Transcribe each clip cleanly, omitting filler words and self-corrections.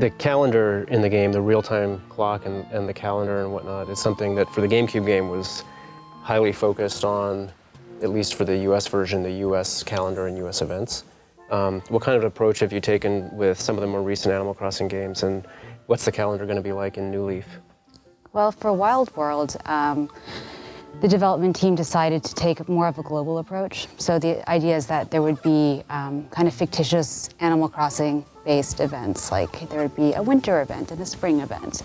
The calendar in the game, the real-time clock and the calendar and whatnot, is something that for the GameCube game was highly focused on, at least for the US version, the US calendar and US events. What kind of approach have you taken with some of the more recent Animal Crossing games, and what's the calendar going to be like in New Leaf? Well, for Wild World, the development team decided to take more of a global approach. So the idea is that there would be kind of fictitious Animal Crossing-based events, like there would be a winter event and a spring event.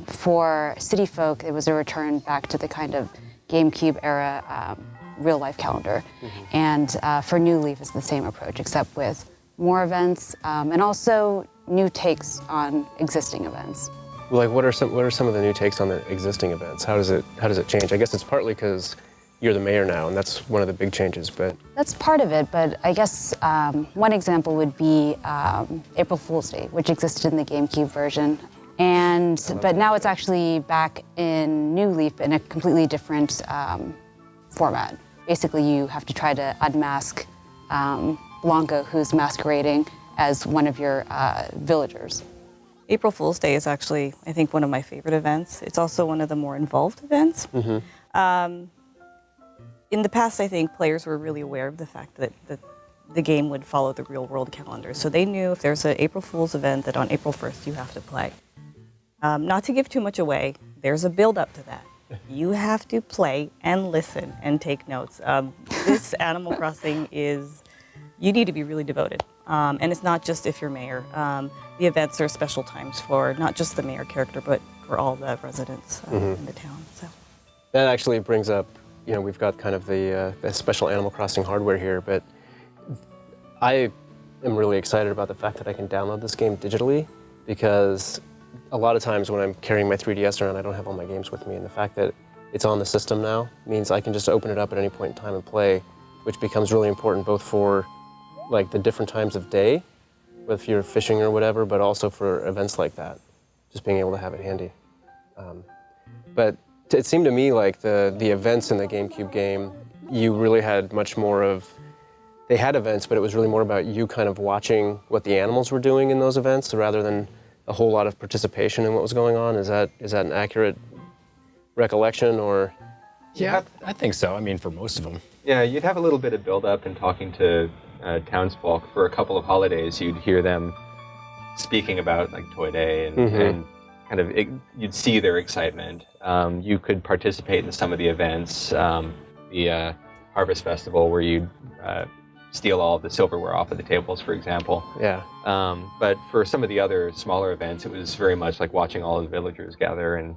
For City Folk, it was a return back to the kind of GameCube era real-life calendar. Mm-hmm. And for New Leaf, it's the same approach, except with more events and also new takes on existing events. Like, what are some of the new takes on the existing events? How does it change? I guess it's partly because you're the mayor now, and that's one of the big changes. But that's part of it. But I guess one example would be April Fool's Day, which existed in the GameCube version, but now it's actually back in New Leaf in a completely different format. Basically, you have to try to unmask Blanca, who's masquerading as one of your villagers. April Fool's Day is actually, I think, one of my favorite events. It's also one of the more involved events. Mm-hmm. In the past, I think players were really aware of the fact that the game would follow the real-world calendar. So they knew if there's an April Fool's event that on April 1st you have to play. Not to give too much away, there's a build-up to that. You have to play and listen and take notes. This Animal Crossing you need to be really devoted. And it's not just if you're mayor. The events are special times for not just the mayor character, but for all the residents in the town. So that actually brings up, we've got kind of the special Animal Crossing hardware here, but I am really excited about the fact that I can download this game digitally, because a lot of times when I'm carrying my 3DS around, I don't have all my games with me, and the fact that it's on the system now means I can just open it up at any point in time and play, which becomes really important both for like the different times of day, if you're fishing or whatever, but also for events like that, just being able to have it handy. But it seemed to me like the events in the GameCube game, you really had much more of, they had events, but it was really more about you kind of watching what the animals were doing in those events rather than a whole lot of participation in what was going on. Is that an accurate recollection, or? Yeah, I think so. I mean, for most of them. Yeah, you'd have a little bit of build-up and talking to townsfolk for a couple of holidays. You'd hear them speaking about like Toy Day and kind of you'd see their excitement. You could participate in some of the events, the Harvest Festival, where you'd steal all of the silverware off of the tables, for example. Yeah. But for some of the other smaller events, it was very much like watching all of the villagers gather and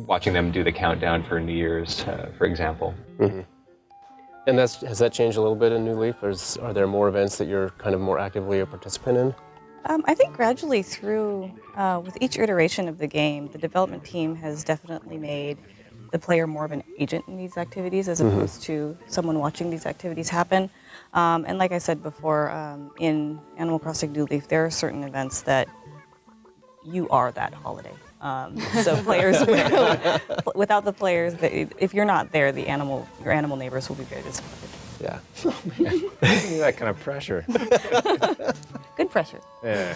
watching them do the countdown for New Year's, for example. Mm-hmm. And has that changed a little bit in New Leaf, or are there more events that you're kind of more actively a participant in? I think gradually through, with each iteration of the game, the development team has definitely made the player more of an agent in these activities as opposed to someone watching these activities happen. And like I said before, in Animal Crossing New Leaf, there are certain events that you are that holiday. So players, without the players, if you're not there, your animal neighbors will be very disappointed. Yeah. That kind of pressure. Good pressure. Yeah.